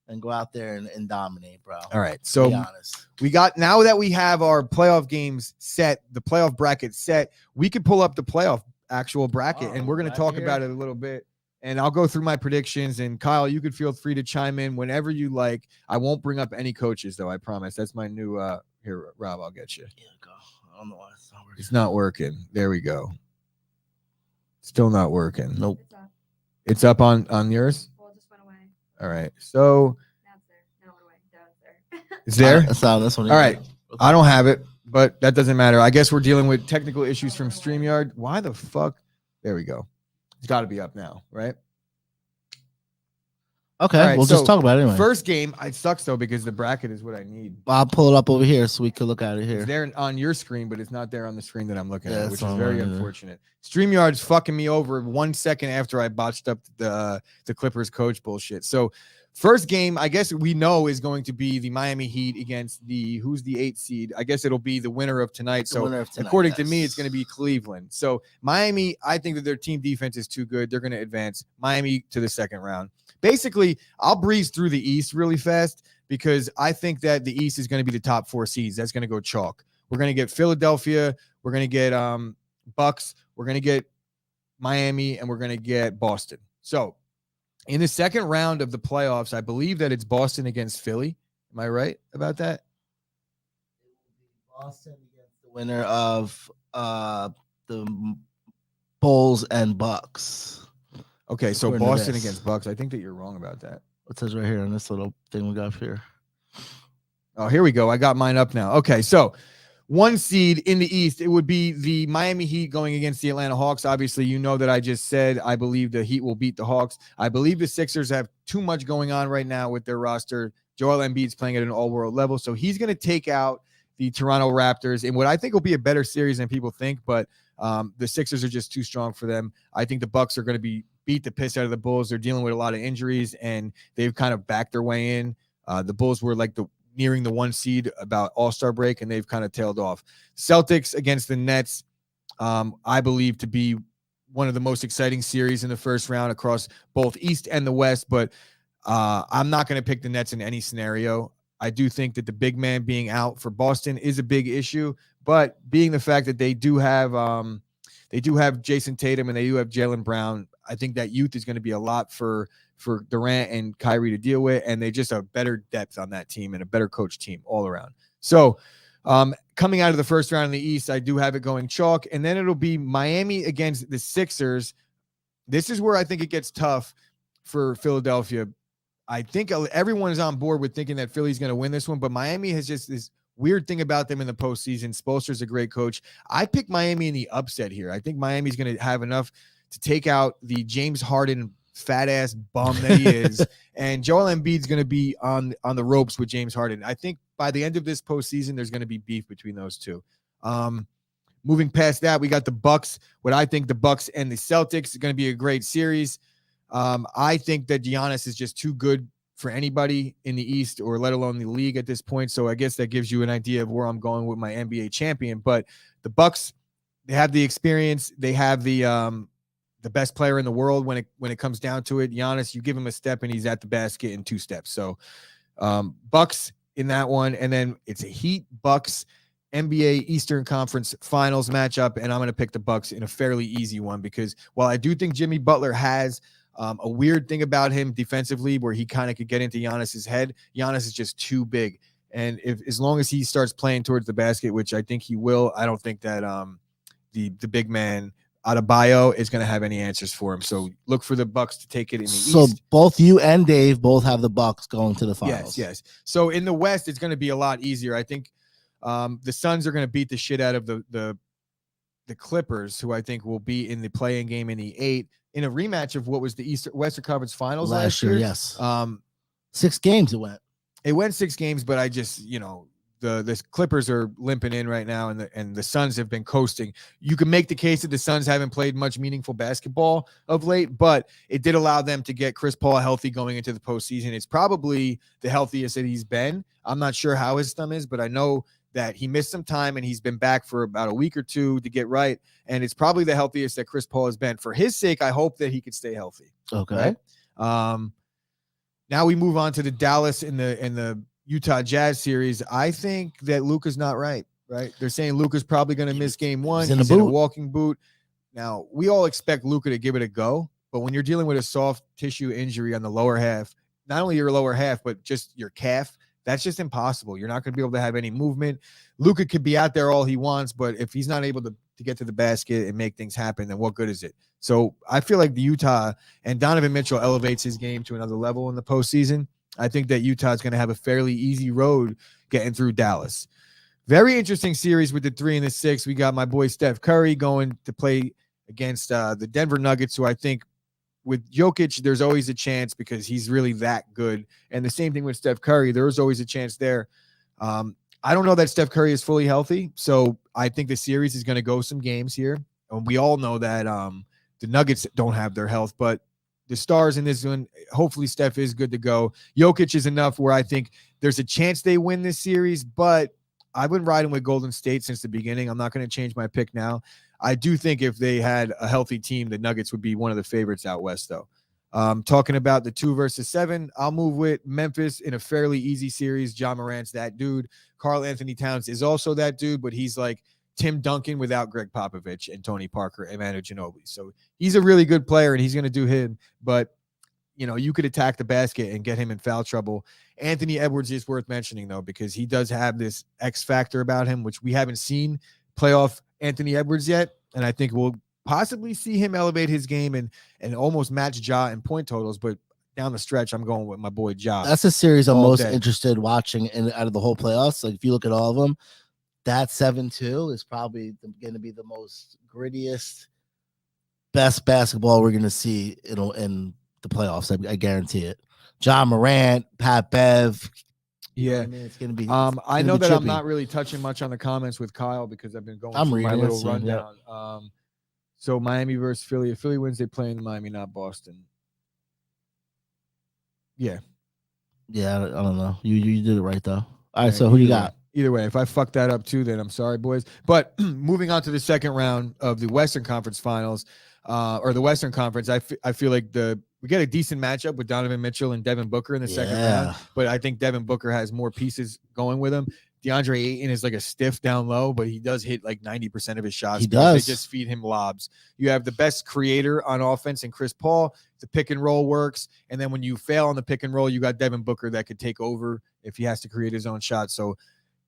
and go out there and dominate, bro. All right. To So be honest. now that we have our playoff games set, the playoff bracket set, we could pull up the playoff actual bracket, and we're going to talk about it a little bit. And I'll go through my predictions. And Kyle, you could feel free to chime in whenever you like. I won't bring up any coaches, though. I promise. That's my new. Here, Rob, I'll get you. Yeah, go. I don't know why it's not working. It's not working. There we go. Still not working. Nope. It's up on yours. Well, it just went away. All right. So Now it's there. Now it went away. Now it's there. it's there. That's not this one. All right. I don't have it, but that doesn't matter. I guess we're dealing with technical issues from StreamYard. Why the fuck? There we go. It's got to be up now, right? Okay, All right, we'll so just talk about it anyway. First game, it sucks though because the bracket is what I need. I'll pull it up over here so we can look at it here. It's there on your screen, but it's not there on the screen that I'm looking Yeah, at, which that's is not very mine either. unfortunate. StreamYard's fucking me over 1 second after I botched up the Clippers coach bullshit. So first game, I guess we know is going to be the Miami Heat against who's the 8th seed. I guess it'll be the winner of tonight. So according to me, it's going to be Cleveland. So Miami, I think that their team defense is too good. They're going to advance Miami to the second round. Basically, I'll breeze through the East really fast because I think that the East is going to be the top 4 seeds. That's going to go chalk. We're going to get Philadelphia. We're going to get Bucks. We're going to get Miami, and we're going to get Boston. So in the second round of the playoffs, I believe that it's Boston against Philly. Am I right about that? Boston against the winner of the Bulls and Bucks. Okay, so According to Boston this. against Bucks. I think that you're wrong about that. It says right here on this little thing we got here. Oh, here we go. I got mine up now. Okay, so 1 seed in the East, it would be the Miami Heat going against the Atlanta Hawks. Obviously, you know that I just said I believe the Heat will beat the Hawks. I believe the Sixers have too much going on right now with their roster. Joel Embiid's playing at an all-world level, so he's going to take out the Toronto Raptors in what I think will be a better series than people think, but the Sixers are just too strong for them. I think the Bucks are going to beat the piss out of the Bulls. They're dealing with a lot of injuries, and they've kind of backed their way in. The Bulls were like nearing the 1 seed about All-Star break, and they've kind of tailed off. Celtics against the Nets, I believe to be one of the most exciting series in the first round across both East and the West, but I'm not going to pick the Nets in any scenario. I do think that the big man being out for Boston is a big issue, but being the fact that they do have Jason Tatum and they do have Jaylen Brown, I think that youth is going to be a lot for Durant and Kyrie to deal with, and they just have better depth on that team and a better coach team all around. So coming out of the first round in the East, I do have it going chalk, and then it'll be Miami against the Sixers. This is where I think it gets tough for Philadelphia. I think everyone is on board with thinking that Philly's going to win this one, but Miami has just this weird thing about them in the postseason. Spoelstra's a great coach. I pick Miami in the upset here. I think Miami's going to have enough to take out the James Harden fat ass bum that he is, and Joel Embiid's going to be on the ropes with James Harden. I think by the end of this postseason, there's going to be beef between those two. Moving past that, we got the Bucks. What I think the Bucks and the Celtics is going to be a great series. I think that Giannis is just too good for anybody in the East or let alone the league at this point. So I guess that gives you an idea of where I'm going with my NBA champion. But the Bucks, they have the experience. They have the best player in the world when it comes down to it. Giannis, you give him a step and he's at the basket in 2 steps. So Bucks in that one. And then it's a Heat Bucks NBA Eastern Conference Finals matchup. And I'm going to pick the Bucks in a fairly easy one because while I do think Jimmy Butler has a weird thing about him defensively where he kind of could get into Giannis's head, Giannis is just too big. And as long as he starts playing towards the basket, which I think he will, I don't think that the big man Adebayo is going to have any answers for him. So look for the Bucks to take it in the East. So both you and Dave both have the Bucks going to the finals. Yes. So in the West, it's going to be a lot easier. I think the Suns are going to beat the shit out of the Clippers, who I think will be in the play-in game in the 8 in a rematch of what was the Western Conference Finals last year. Yes. 6 games it went. It went 6 games, but I just, the Clippers are limping in right now, and the Suns have been coasting. You can make the case that the Suns haven't played much meaningful basketball of late, but it did allow them to get Chris Paul healthy going into the postseason. It's probably the healthiest that he's been. I'm not sure how his thumb is, but I know that he missed some time and he's been back for about a week or 2 to get right. And it's probably the healthiest that Chris Paul has been. For his sake, I hope that he could stay healthy. Okay. Right? Now we move on to the Dallas and the Utah Jazz series. I think that Luka's not right. They're saying Luka's probably going to miss game one. He's in a walking boot. Now, we all expect Luka to give it a go, but when you're dealing with a soft tissue injury on the lower half, not only your lower half, but just your calf, that's just impossible. You're not going to be able to have any movement. Luka could be out there all he wants, but if he's not able to get to the basket and make things happen, then what good is it? So I feel like the Utah and Donovan Mitchell elevates his game to another level in the postseason. I think that Utah is going to have a fairly easy road getting through Dallas. Very interesting series with the 3 and the 6. We got my boy Steph Curry going to play against the Denver Nuggets, who I think with Jokic, there's always a chance because he's really that good. And the same thing with Steph Curry. There's always a chance there. I don't know that Steph Curry is fully healthy, so I think the series is going to go some games here. And we all know that the Nuggets don't have their health, but the stars in this one, hopefully Steph is good to go. Jokic is enough where I think there's a chance they win this series, but I've been riding with Golden State since the beginning. I'm not going to change my pick now. I do think if they had a healthy team, the Nuggets would be one of the favorites out west, though. Talking about the 2 versus 7, I'll move with Memphis in a fairly easy series. Ja Morant's that dude. Karl Anthony Towns is also that dude, but he's like Tim Duncan without Greg Popovich and Tony Parker and Manu Ginobili. So he's a really good player, and he's going to do him. But, you could attack the basket and get him in foul trouble. Anthony Edwards is worth mentioning, though, because he does have this X factor about him, which we haven't seen playoff Anthony Edwards yet. And I think we'll possibly see him elevate his game and almost match Ja in point totals. But down the stretch, I'm going with my boy Ja. That's a series I'm most interested watching out of the whole playoffs. Like, if you look at all of them, that 7-2 is probably going to be the most grittiest, best basketball we're going to see in the playoffs. I guarantee it. John Morant, Pat Bev. Yeah, it's gonna be. I know that I'm not really touching much on the comments with Kyle because I've been going through my little rundown. Yeah. So Miami versus Philly. If Philly wins, they play in Miami, not Boston. Yeah. Yeah, I don't know. You did it right though. All right, so who you got? Either way, if I fuck that up too, then I'm sorry, boys. But moving on to the second round of the Western Conference Finals, or the Western Conference, I feel like we get a decent matchup with Donovan Mitchell and Devin Booker in the second round. But I think Devin Booker has more pieces going with him. DeAndre Ayton is like a stiff down low, but he does hit like 90% of his shots. He does. They just feed him lobs. You have the best creator on offense in Chris Paul. The pick and roll works. And then when you fail on the pick and roll, you got Devin Booker that could take over if he has to create his own shot. So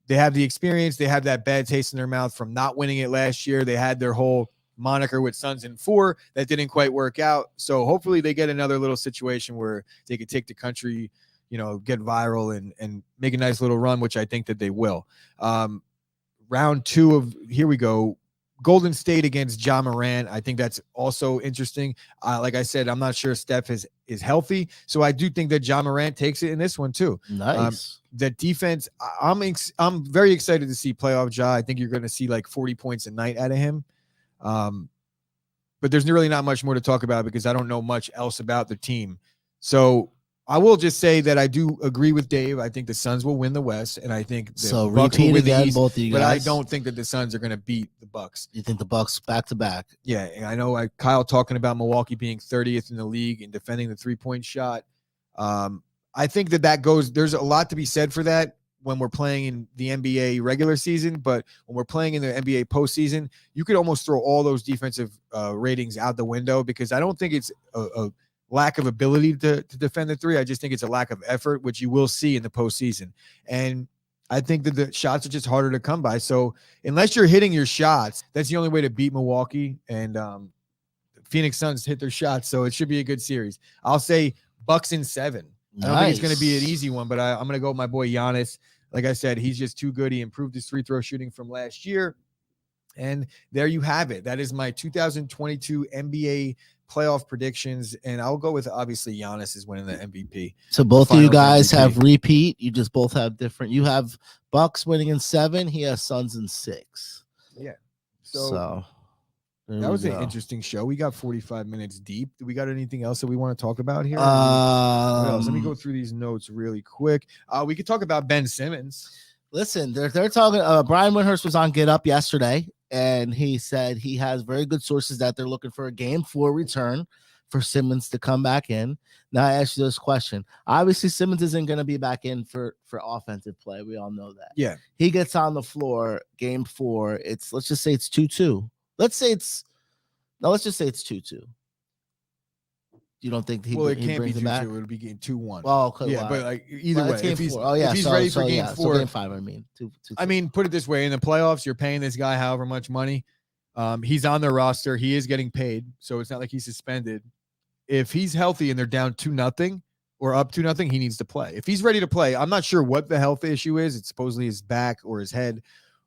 they have the experience. They have that bad taste in their mouth from not winning it last year. They had their whole moniker with Suns in 4 that didn't quite work out. So hopefully they get another little situation where they could take the country, get viral and make a nice little run, which I think that they will. Round 2 of here we go. Golden State against Ja Moran. I think that's also interesting. Like I said, I'm not sure Steph is healthy. So I do think that Ja Moran takes it in this one too. Nice. The defense, I'm very excited to see playoff Ja. I think you're going to see like 40 points a night out of him. But there's really not much more to talk about because I don't know much else about the team. So I will just say that I do agree with Dave. I think the Suns will win the West, and I think the Bucks will win the East. Both of you guys. But I don't think that the Suns are going to beat the Bucks. You think the Bucks back to back? Yeah, and I know Kyle talking about Milwaukee being 30th in the league and defending the 3-point shot. I think that goes. There's a lot to be said for that when we're playing in the NBA regular season, but when we're playing in the NBA postseason, you could almost throw all those defensive ratings out the window because I don't think it's a lack of ability to defend the 3. I just think it's a lack of effort, which you will see in the postseason. And I think that the shots are just harder to come by. So unless you're hitting your shots, that's the only way to beat Milwaukee. And Phoenix Suns hit their shots, so it should be a good series. I'll say Bucks in 7. I don't think it's going to be an easy one, but I'm going to go with my boy Giannis. Like I said, he's just too good. He improved his free throw shooting from last year. And there you have it. That is my 2022 NBA playoff predictions. And I'll go with, obviously, Giannis is winning the MVP. So both of you guys have repeat. You just both have different. You have Bucks winning in 7. He has Suns in 6. Yeah. So that was an interesting show. We got 45 minutes deep. Do we got anything else that we want to talk about here? Let me go through these notes really quick. We could talk about Ben Simmons. Listen, they're talking. Brian Windhurst was on Get Up yesterday, and he said he has very good sources that they're looking for a Game 4 return for Simmons to come back in. Now I ask you this question. Obviously, Simmons isn't going to be back in for offensive play. We all know that. Yeah. He gets on the floor, game 4. Let's just say it's 2-2. Let's just say it's 2-2. You don't think he it can't brings be it back? 2-2. It'll be game 2-1. Well, okay, yeah, wow. but like either Well, way, game if he's 4. if he's ready for game 4, so game 5. I mean, 2. I mean, put it this way: in the playoffs, you're paying this guy however much money. He's on their roster. He is getting paid, so it's not like he's suspended. If he's healthy and they're down 2-0 or up 2-0, he needs to play. If he's ready to play, I'm not sure what the health issue is. It's supposedly his back or his head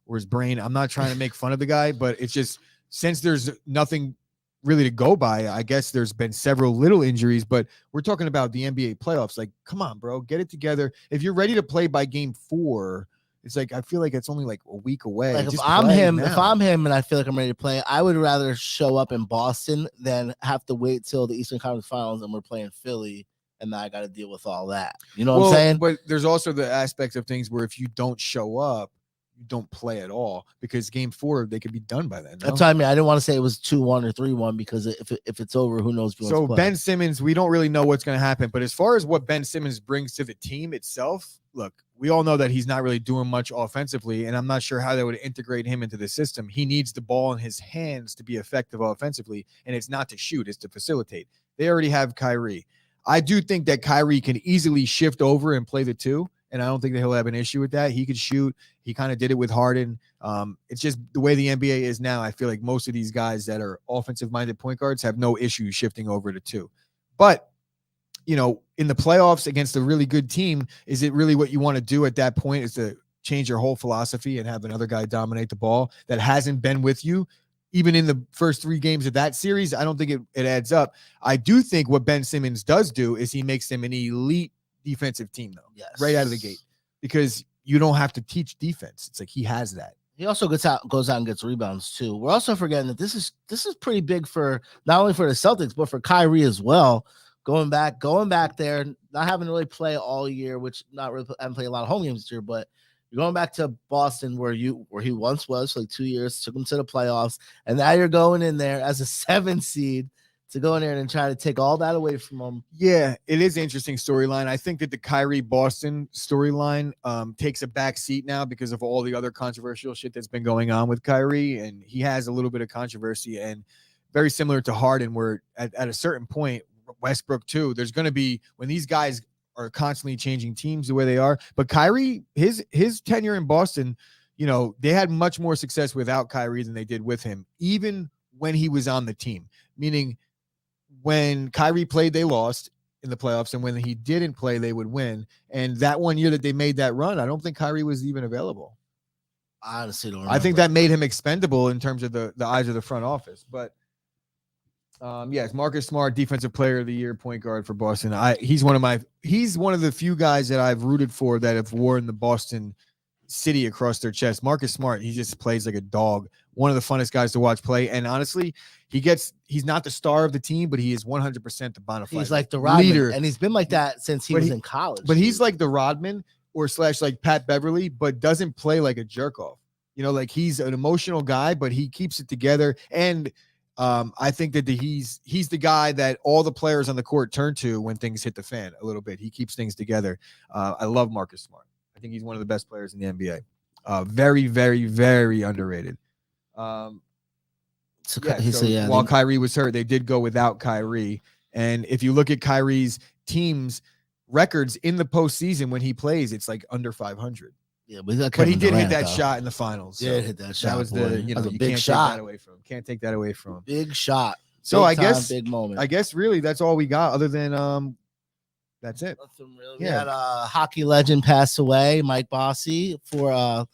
or his brain. I'm not trying to make fun of the guy, but it's just since there's nothing really to go by, I guess there's been several little injuries, but we're talking about the NBA playoffs. Like, come on, bro, get it together. If you're ready to play by game 4, it's like I feel like it's only like a week away. Like Just if I'm play him, now. and I feel like I'm ready to play, I would rather show up in Boston than have to wait till the Eastern Conference Finals and we're playing Philly, and now I got to deal with all that. You know what I'm saying? But there's also the aspect of things where if you don't show up, you don't play at all because game 4 they could be done by then. No? That's what I mean. I didn't want to say it was 2-1 or 3-1 because if it's over, who knows? So Ben Simmons, we don't really know what's going to happen. But as far as what Ben Simmons brings to the team itself, look, we all know that he's not really doing much offensively, and I'm not sure how they would integrate him into the system. He needs the ball in his hands to be effective offensively, and it's not to shoot, it's to facilitate. They already have Kyrie. I do think that Kyrie can easily shift over and play the 2, and I don't think that he'll have an issue with that. He could shoot. He kind of did it with Harden. It's just the way the NBA is now. I feel like most of these guys that are offensive-minded point guards have no issue shifting over to 2. But you know, in the playoffs against a really good team, is it really what you want to do at that point is to change your whole philosophy and have another guy dominate the ball that hasn't been with you even in the first 3 games of that series? I don't think it adds up. I do think what Ben Simmons does do is he makes them an elite defensive team, though, right out of the gate, because you don't have to teach defense. It's like he has that. He also goes out and gets rebounds too. We're also forgetting that this is pretty big for not only for the Celtics but for Kyrie as well. Going back there, not having to really play all year, which haven't played a lot of home games this year, but you're going back to Boston where he once was for like 2 years, took him to the playoffs, and now you're going in there as a 7 seed to go in there and try to take all that away from him. Yeah, it is an interesting storyline. I think that the Kyrie Boston storyline takes a back seat now because of all the other controversial shit that's been going on with Kyrie, and he has a little bit of controversy, and very similar to Harden, where at a certain point, Westbrook too, there's going to be when these guys are constantly changing teams the way they are. But Kyrie, his tenure in Boston, you know, they had much more success without Kyrie than they did with him, even when he was on the team. Meaning, when Kyrie played, they lost in the playoffs, and when he didn't play, they would win. And that one year that they made that run, I don't think Kyrie was even available. I honestly don't remember. I think that made him expendable in terms of the eyes of the front office. But yes, Marcus Smart, defensive player of the year, point guard for Boston. He's one of the few guys that I've rooted for that have worn the Boston city across their chest. Marcus Smart, he just plays like a dog. One of the funnest guys to watch play. And honestly, he's not the star of the team, but he is 100% the bona fide. He's like the Rodman, leader, and he's been like that since he was in college. But he's like the Rodman or / like Pat Beverly, but doesn't play like a jerk off. You know, like he's an emotional guy, but he keeps it together. And I think that he's the guy that all the players on the court turn to when things hit the fan a little bit. He keeps things together. I love Marcus Smart. I think he's one of the best players in the NBA. Very, very, very underrated. While Kyrie was hurt, they did go without Kyrie. And if you look at Kyrie's team's records in the postseason when he plays, it's like under 500. Yeah, but he did hit that shot in the finals. So hit that shot. That was you big shot. Can't take that away from him. Big shot. So big big moment. I guess really that's all we got other than that's it. We had a hockey legend pass away, Mike Bossy, for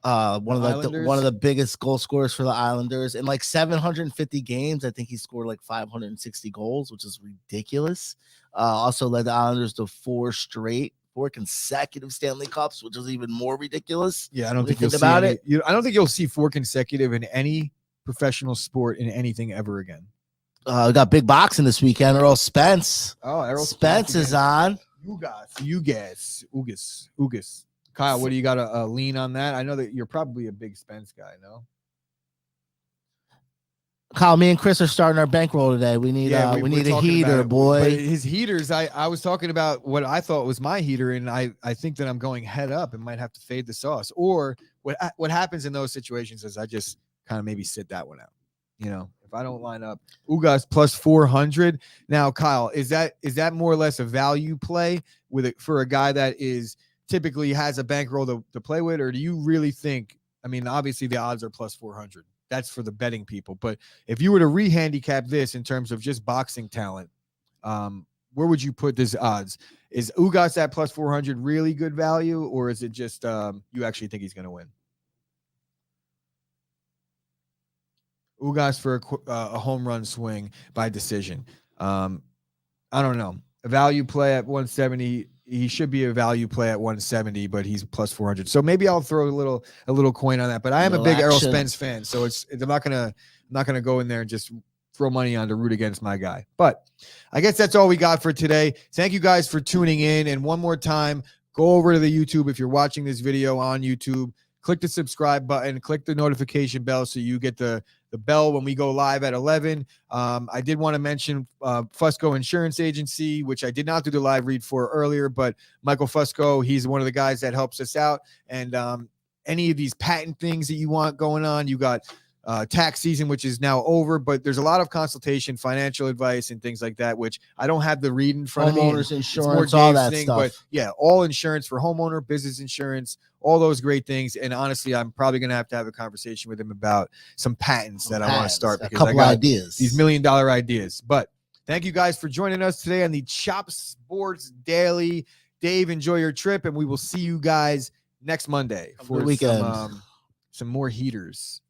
one of the biggest goal scorers for the Islanders in like 750 games. I think he scored like 560 goals, which is ridiculous. Also led the Islanders to 4 consecutive Stanley Cups, which is even more ridiculous. Yeah, I don't think I don't think you'll see 4 consecutive in any professional sport in anything ever again. We got big boxing this weekend. Errol Spence. Oh, Errol Spence is on. Ugas. Kyle, what do you got to lean on that? I know that you're probably a big Spence guy, no? Kyle, me and Chris are starting our bankroll today. We need we need a talking heater, about it. boy. But his heaters, I was talking about what I thought was my heater, and I think that I'm going head up and might have to fade the sauce. Or what happens in those situations is I just kind of maybe sit that one out. You know, if I don't line up Ugas plus 400. Now, Kyle, is that more or less a value play with it for a guy that is typically has a bankroll to play with, or do you really think? I mean, obviously the odds are plus 400. That's for the betting people. But if you were to re-handicap this in terms of just boxing talent, where would you put this odds? Is Ugas at plus 400 really good value, or is it just you actually think he's going to win? Ugas for a home run swing by decision. I don't know. A value play at 170. He should be a value play at 170, but he's plus 400. So maybe I'll throw a little coin on that. But I am a big Errol Spence fan, so I'm not gonna go in there and just throw money on to root against my guy. But I guess that's all we got for today. Thank you guys for tuning in. And one more time, go over to the YouTube if you're watching this video on YouTube. Click the subscribe button, click the notification bell so you get the bell when we go live at 11. I did want to mention Fusco Insurance Agency, which I did not do the live read for earlier, but Michael Fusco, he's one of the guys that helps us out. And any of these patent things that you want going on, you got tax season, which is now over, but there's a lot of consultation, financial advice, and things like that, which I don't have the read in front of me. Homeowners insurance, all that stuff. But yeah, all insurance for homeowner, business insurance, all those great things. And honestly, I'm probably going to have a conversation with him about some patents that I want to start, because I got ideas, these $1 million ideas. But thank you guys for joining us today on the Chop Sports Daily. Dave, enjoy your trip, and we will see you guys next Monday for some some more heaters.